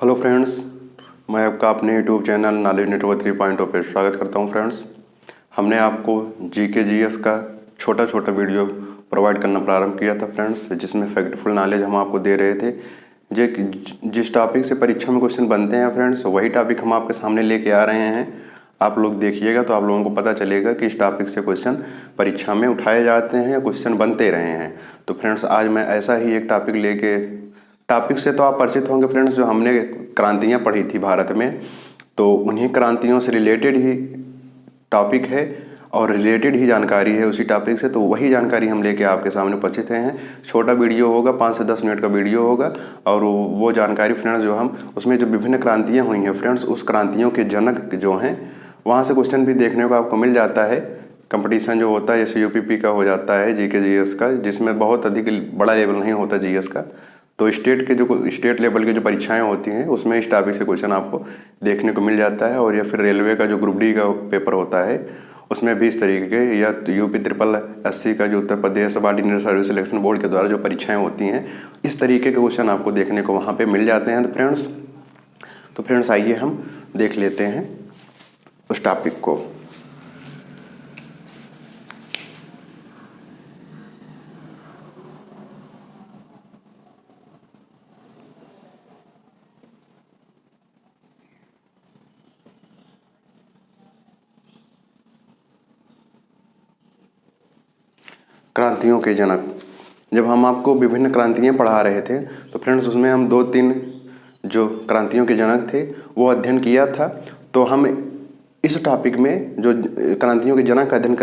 Hello friends, मैं आपका अपने यूट्यूब चैनल नॉलेज नेटवर्क 3.0 पे स्वागत करता हूं। फ्रेंड्स, हमने आपको जीके जीएस का छोटा छोटा वीडियो प्रोवाइड करना प्रारंभ किया था फ्रेंड्स, जिसमें फैक्टफुल नॉलेज हम आपको दे रहे थे। जिस टॉपिक से परीक्षा में क्वेश्चन बनते हैं फ्रेंड्स, वही टॉपिक हम आपके सामने लेके आ रहे हैं। आप लोग देखिएगा तो आप लोगों को पता चलेगा कि इस टॉपिक से क्वेश्चन परीक्षा में उठाए जाते हैं या क्वेश्चन बनते रहे हैं। तो फ्रेंड्स, आज मैं ऐसा ही एक टॉपिक से तो आप परिचित होंगे फ्रेंड्स, जो हमने क्रांतियाँ पढ़ी थी भारत में, तो उन्हीं क्रांतियों से रिलेटेड ही टॉपिक है और रिलेटेड ही जानकारी है उसी टॉपिक से। तो वही जानकारी हम लेके आपके सामने उपस्थित हैं। छोटा वीडियो होगा, 5 से 10 मिनट का वीडियो होगा, और वो जानकारी फ्रेंड्स जो हम उसमें जो विभिन्न क्रांतियाँ हुई हैं फ्रेंड्स, उस क्रांतियों के जनक जो हैं वहाँ से क्वेश्चन भी देखने को आपको मिल जाता है। कंपटीशन जो होता है जैसे यूपीपी का हो जाता है, जीके जीएस का, जिसमें बहुत अधिक बड़ा लेवल नहीं होता जीएस का, तो स्टेट लेवल की जो परीक्षाएं होती हैं उसमें इस टॉपिक से क्वेश्चन आपको देखने को मिल जाता है। और या फिर रेलवे का जो ग्रुप डी का पेपर होता है उसमें भी इस तरीके के, या यूपी ट्रिपल एससी का जो Uttar Pradesh subordinate service selection board के द्वारा जो परीक्षाएं होती हैं, इस तरीके के क्वेश्चन आपको देखने को वहाँ पे मिल जाते हैं। तो फ्रेंड्स आइए हम देख लेते हैं उस टॉपिक को। क्रांतियों के जनक, जब हम आपको विभिन्न क्रांतियाँ पढ़ा रहे थे तो फ्रेंड्स उसमें हम 2-3 जो क्रांतियों के जनक थे वो अध्ययन किया था। तो हम इस टॉपिक में जो क्रांतियों के जनक का अध्ययन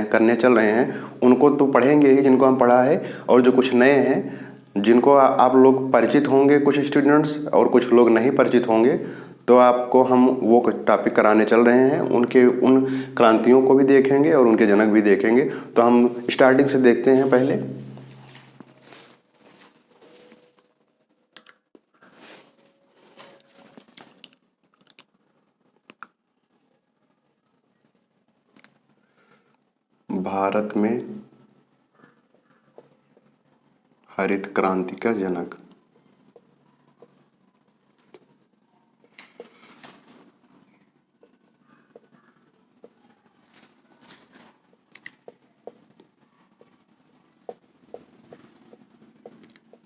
करने चल रहे हैं उनको तो पढ़ेंगे ही, जिनको हम पढ़ा है, और जो कुछ नए हैं जिनको आप लोग परिचित होंगे, कुछ स्टूडेंट्स, और कुछ लोग नहीं परिचित होंगे, तो आपको हम वो टॉपिक कराने चल रहे हैं। उन क्रांतियों को भी देखेंगे और उनके जनक भी देखेंगे। तो हम स्टार्टिंग से देखते हैं। पहले भारत में हरित क्रांति का जनक,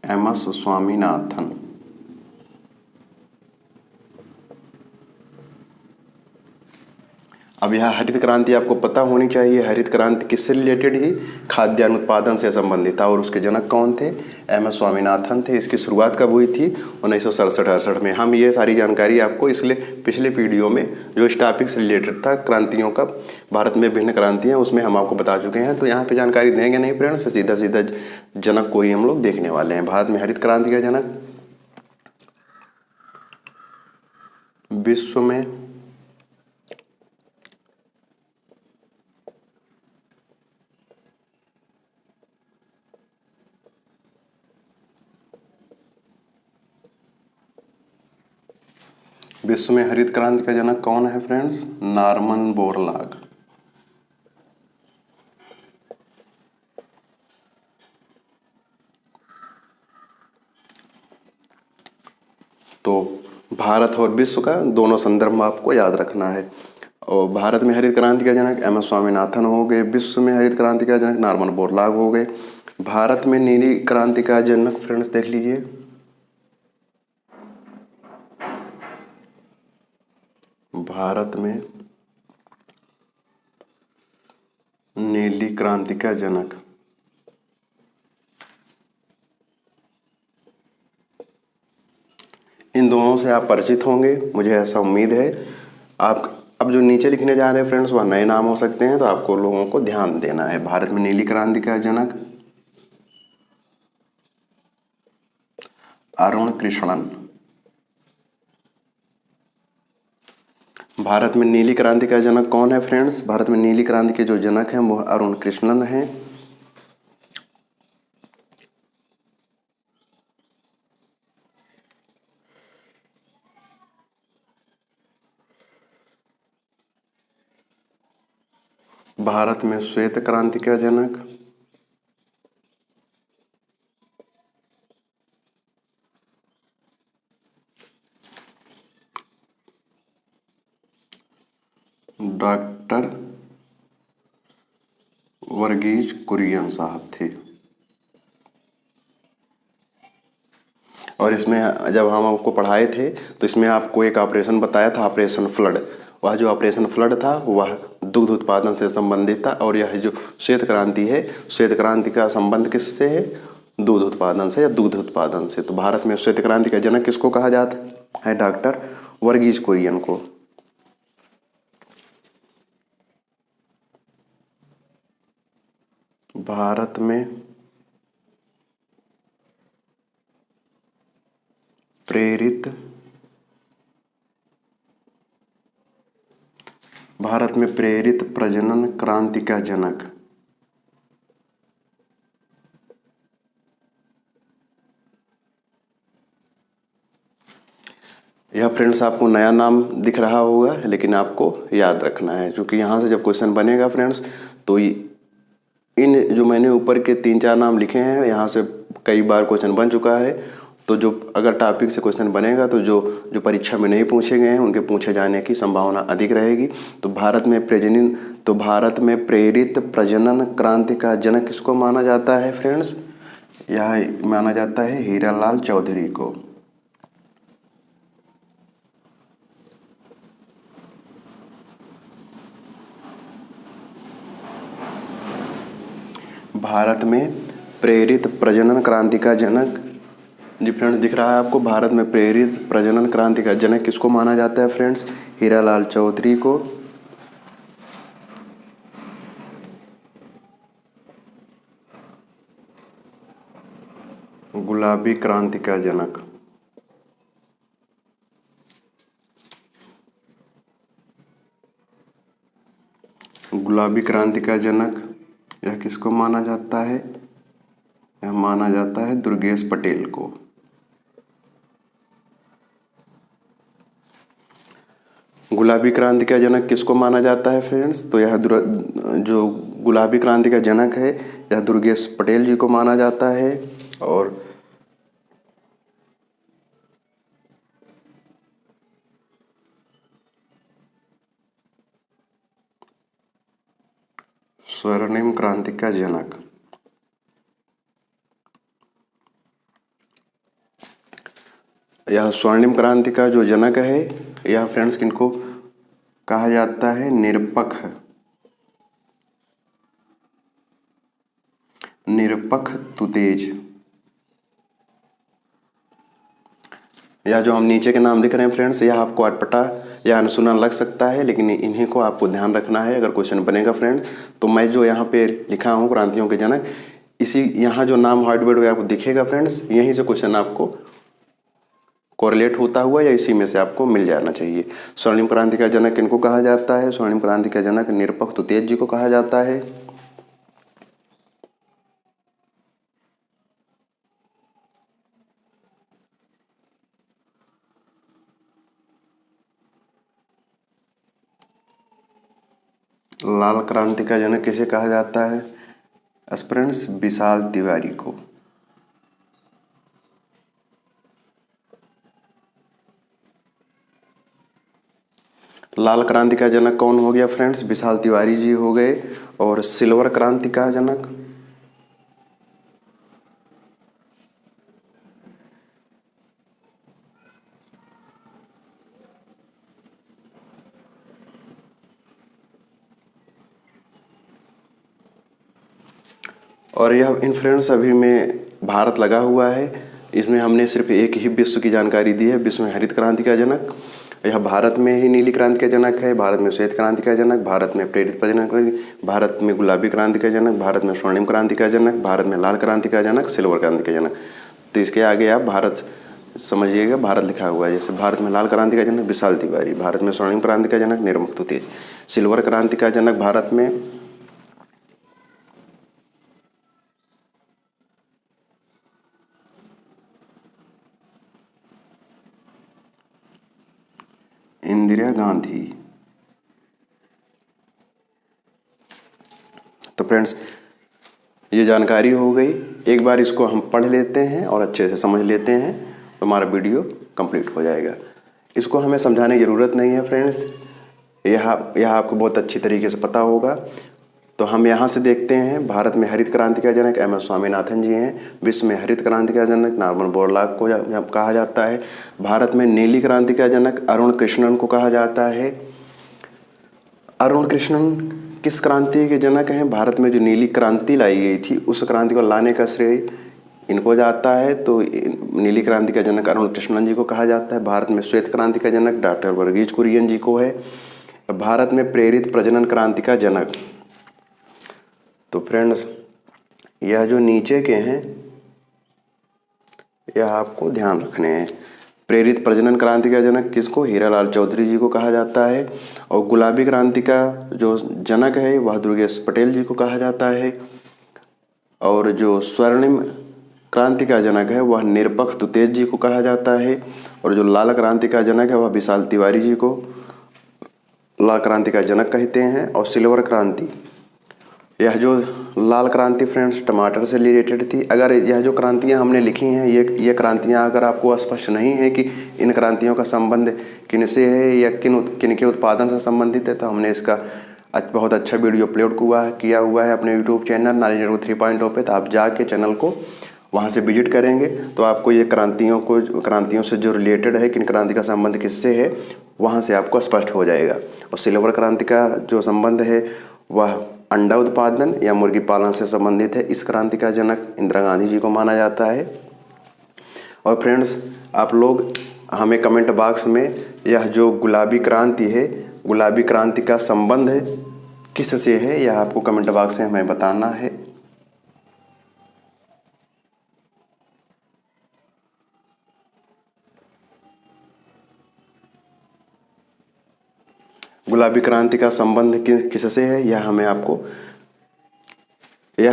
एमएस स्वामीनाथन। अब यह हरित क्रांति आपको पता होनी चाहिए। हरित क्रांति किससे रिलेटेड ही? खाद्यान्न उत्पादन से संबंधित था। और उसके जनक कौन थे? एमएस स्वामीनाथन थे। इसकी शुरुआत कब हुई थी? 1967-68 में। हम ये सारी जानकारी आपको इसलिए पिछले वीडियो में जो इस टॉपिक से रिलेटेड था, क्रांतियों का, भारत में विभिन्न क्रांतियाँ, उसमें हम आपको बता चुके हैं। तो यहाँ पर जानकारी देंगे नहीं फ्रेंड्स, सीधा सीधा जनक को ही हम लोग देखने वाले हैं। भारत में हरित क्रांति का जनक, विश्व में हरित क्रांति का जनक कौन है फ्रेंड्स? Norman Borlaug. तो भारत और विश्व का दोनों संदर्भ आपको याद रखना है। और भारत में हरित क्रांति का जनक एम एस स्वामीनाथन हो गए, विश्व में हरित क्रांति का जनक नॉर्मन बोरलॉग हो गए। भारत में नीली क्रांति का जनक फ्रेंड्स देख लीजिए, भारत में नीली क्रांति का जनक इन दोनों से आप परिचित होंगे, मुझे ऐसा उम्मीद है। आप अब जो नीचे लिखने जा रहे हैं फ्रेंड्स वह नए नाम हो सकते हैं, तो आपको लोगों को ध्यान देना है। भारत में नीली क्रांति का जनक अरुण कृष्णन। भारत में नीली क्रांति का जनक कौन है फ्रेंड्स? भारत में नीली क्रांति के जो जनक हैं वो अरुण कृष्णन हैं। भारत में श्वेत क्रांति का जनक डॉक्टर वर्गीज कुरियन साहब थे। और इसमें जब हम आपको पढ़ाए थे तो इसमें आपको एक ऑपरेशन बताया था, ऑपरेशन फ्लड। वह जो ऑपरेशन फ्लड था वह दुग्ध उत्पादन से संबंधित था। और यह जो श्वेत क्रांति है, श्वेत क्रांति का संबंध किससे है? दूध उत्पादन से या दुग्ध उत्पादन से। तो भारत में श्वेत क्रांति का जनक किसको कहा जाता है? डॉक्टर वर्गीज कुरियन को। भारत में प्रेरित प्रजनन क्रांति का जनक। यह फ्रेंड्स आपको नया नाम दिख रहा होगा, लेकिन आपको याद रखना है, क्योंकि यहाँ से जब क्वेश्चन बनेगा फ्रेंड्स तो इन जो मैंने ऊपर के 3-4 नाम लिखे हैं यहाँ से कई बार क्वेश्चन बन चुका है। तो जो अगर टॉपिक से क्वेश्चन बनेगा तो जो परीक्षा में नहीं पूछे गए हैं उनके पूछे जाने की संभावना अधिक रहेगी। तो भारत में प्रेरित प्रजनन क्रांति का जनक किसको माना जाता है फ्रेंड्स? यह माना जाता है हीरालाल चौधरी को। भारत में प्रेरित प्रजनन क्रांति का जनक, जी फ्रेंड्स दिख रहा है आपको, भारत में प्रेरित प्रजनन क्रांति का जनक किसको माना जाता है फ्रेंड्स? हीरालाल चौधरी को। गुलाबी क्रांति का जनक, गुलाबी क्रांति का जनक यह किसको माना जाता है? यह माना जाता है दुर्गेश पटेल को। गुलाबी क्रांति का जनक किसको माना जाता है फ्रेंड्स? तो यह जो गुलाबी क्रांति का जनक है यह दुर्गेश पटेल जी को माना जाता है। और स्वर्णिम क्रांति का जनक, यह स्वर्णिम क्रांति का जो जनक है यह फ्रेंड्स किनको कहा जाता है? निरपक्ष तुतेज। यह जो हम नीचे के नाम लिख रहे हैं फ्रेंड्स यह आपको अटपटा या अनसुना लग सकता है, लेकिन इन्हीं को आपको ध्यान रखना है अगर क्वेश्चन बनेगा फ्रेंड्स। तो मैं जो यहाँ पे लिखा हूँ क्रांतियों के जनक, इसी यहाँ जो नाम हार्ड वर्ड आपको दिखेगा फ्रेंड्स, यहीं से क्वेश्चन आपको कोरिलेट होता हुआ या इसी में से आपको मिल जाना चाहिए। स्वर्णिम क्रांति का जनक किनको कहा जाता है? स्वर्णिम क्रांति का जनक निरपक्ष तुतेज जी को कहा जाता है। लाल क्रांति का जनक किसे कहा जाता है? फ्रेंड्स विशाल तिवारी को। लाल क्रांति का जनक कौन हो गया फ्रेंड्स? विशाल तिवारी जी हो गए। और सिल्वर क्रांति का जनक, और यह इन फ्रेंड्स अभी में भारत लगा हुआ है। इसमें हमने सिर्फ एक ही विश्व की जानकारी दी है, विश्व में हरित क्रांति का जनक। यह भारत में ही नीली क्रांति का जनक है, भारत में श्वेत क्रांति का जनक, भारत में प्रेरित प्रजनन क्रांति, भारत में गुलाबी क्रांति का जनक, भारत में स्वर्णिम क्रांति का जनक, भारत में लाल क्रांति का जनक, सिल्वर क्रांति का जनक। तो इसके आगे आप भारत समझिएगा, भारत लिखा हुआ है। जैसे भारत में लाल क्रांति का जनक विशाल तिवारी, भारत में स्वर्णिम क्रांति का जनक निरपक्ष तुतेज, सिल्वर क्रांति का जनक भारत में इंदिरा गांधी। तो फ्रेंड्स ये जानकारी हो गई, एक बार इसको हम पढ़ लेते हैं और अच्छे से समझ लेते हैं तो हमारा वीडियो कंप्लीट हो जाएगा। इसको हमें समझाने की ज़रूरत नहीं है फ्रेंड्स, यह आपको बहुत अच्छी तरीके से पता होगा। तो हम यहाँ से देखते हैं, भारत में हरित क्रांति का जनक एम एस स्वामीनाथन जी हैं। विश्व में हरित क्रांति का जनक नॉर्मन बोरलॉग को कहा जाता है। भारत में नीली क्रांति का जनक अरुण कृष्णन को कहा जाता है। अरुण कृष्णन किस क्रांति के जनक हैं? भारत में जो नीली क्रांति लाई गई थी उस क्रांति को लाने का श्रेय इनको जाता है। तो नीली क्रांति का जनक अरुण कृष्णन जी को कहा जाता है। भारत में श्वेत क्रांति का जनक डॉक्टर वर्गीज कुरियन जी को है। भारत में प्रेरित प्रजनन क्रांति का जनक, तो फ्रेंड्स यह जो नीचे के हैं यह आपको ध्यान रखने हैं। प्रेरित प्रजनन क्रांति का जनक किसको? हीरालाल चौधरी जी को कहा जाता है। और गुलाबी क्रांति का जो जनक है वह दुर्गेश पटेल जी को कहा जाता है। और जो स्वर्णिम क्रांति का जनक है वह निरपक्ष तुतेज जी को कहा जाता है। और जो लाल क्रांति का जनक है वह विशाल तिवारी जी को लाल क्रांति का जनक कहते हैं। और सिल्वर क्रांति, यह जो लाल क्रांति फ्रेंड्स टमाटर से रिलेटेड थी। अगर यह जो क्रांतियां हमने लिखी हैं ये क्रांतियां अगर आपको स्पष्ट नहीं है कि इन क्रांतियों का संबंध किनसे है या किन के उत्पादन से संबंधित है, तो हमने इसका बहुत अच्छा वीडियो अपलोड किया हुआ है अपने यूट्यूब चैनल नॉलेज नेटवर्क 3.0 पे। तो आप जाके चैनल को वहाँ से विजिट करेंगे तो आपको ये क्रांतियों से जो रिलेटेड है, किन क्रांति का संबंध किससे है, वहाँ से आपको स्पष्ट हो जाएगा। और सिल्वर क्रांति का जो संबंध है वह अंडा उत्पादन या मुर्गी पालन से संबंधित है। इस क्रांति का जनक इंदिरा गांधी जी को माना जाता है। और फ्रेंड्स आप लोग हमें कमेंट बॉक्स में यह जो गुलाबी क्रांति है, गुलाबी क्रांति का संबंध है किससे है, यह आपको कमेंट बॉक्स में हमें बताना है। गुलाबी क्रांति का संबंध किससे है यह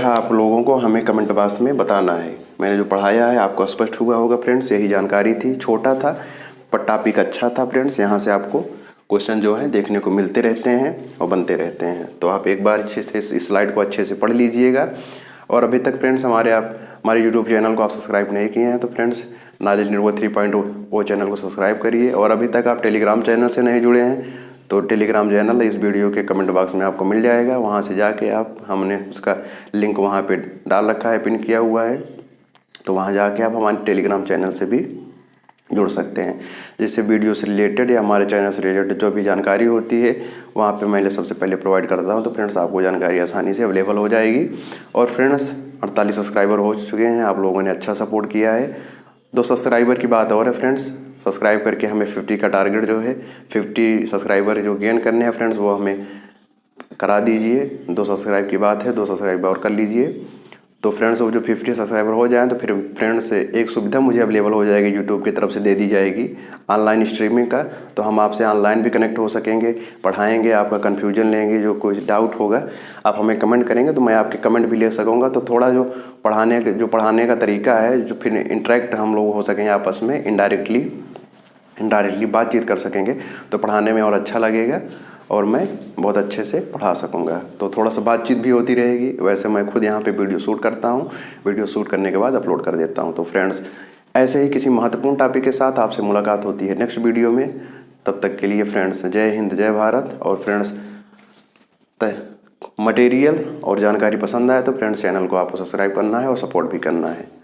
आप लोगों को हमें कमेंट बॉक्स में बताना है। मैंने जो पढ़ाया है आपको स्पष्ट हुआ होगा फ्रेंड्स। यही जानकारी थी, छोटा था पर टॉपिक अच्छा था फ्रेंड्स। यहाँ से आपको क्वेश्चन जो है देखने को मिलते रहते हैं और बनते रहते हैं। तो आप एक बार अच्छे से इस स्लाइड को अच्छे से पढ़ लीजिएगा। और अभी तक फ्रेंड्स हमारे यूट्यूब चैनल को आप सब्सक्राइब नहीं किए हैं तो फ्रेंड्स नॉलेज नेटवर्क 3.0 चैनल को सब्सक्राइब करिए। और अभी तक आप टेलीग्राम चैनल से नहीं जुड़े हैं तो टेलीग्राम चैनल इस वीडियो के कमेंट बॉक्स में आपको मिल जाएगा। वहाँ से जाके हमने उसका लिंक वहाँ पे डाल रखा है, पिन किया हुआ है। तो वहाँ जाके आप हमारे टेलीग्राम चैनल से भी जुड़ सकते हैं, जिससे वीडियो से रिलेटेड या हमारे चैनल से रिलेटेड जो भी जानकारी होती है वहाँ पे मैं सबसे पहले प्रोवाइड करता हूँ। तो फ्रेंड्स आपको जानकारी आसानी से अवेलेबल हो जाएगी। और फ्रेंड्स 48 सब्सक्राइबर हो चुके हैं, आप लोगों ने अच्छा सपोर्ट किया है। 2 सब्सक्राइबर की बात और है फ्रेंड्स, सब्सक्राइब करके हमें 50 का टारगेट जो है 50 सब्सक्राइबर जो गेन करने हैं फ्रेंड्स वो हमें करा दीजिए। 2 सब्सक्राइब की बात है, 2 सब्सक्राइब और कर लीजिए। तो फ्रेंड्स वो जो 50 सब्सक्राइबर हो जाएँ तो फिर फ्रेंड्स एक सुविधा मुझे अवेलेबल हो जाएगी, यूट्यूब की तरफ से दे दी जाएगी ऑनलाइन स्ट्रीमिंग का। तो हम आपसे ऑनलाइन भी कनेक्ट हो सकेंगे, पढ़ाएंगे, आपका कन्फ्यूजन लेंगे, जो कोई डाउट होगा आप हमें कमेंट करेंगे तो मैं आपके कमेंट भी ले सकूँगा। तो थोड़ा जो पढ़ाने का तरीका है जो फिर इंटरेक्ट हम लोग हो सकेंगे आपस में, इनडायरेक्टली बातचीत कर सकेंगे तो पढ़ाने में और अच्छा लगेगा और मैं बहुत अच्छे से पढ़ा सकूँगा। तो थोड़ा सा बातचीत भी होती रहेगी। वैसे मैं खुद यहाँ पे वीडियो शूट करता हूँ, वीडियो शूट करने के बाद अपलोड कर देता हूँ। तो फ्रेंड्स ऐसे ही किसी महत्वपूर्ण टॉपिक के साथ आपसे मुलाकात होती है नेक्स्ट वीडियो में। तब तक के लिए फ्रेंड्स जय हिंद, जय भारत। और फ्रेंड्स मटेरियल और जानकारी पसंद आए तो फ्रेंड्स चैनल को आपको सब्सक्राइब करना है और सपोर्ट भी करना है।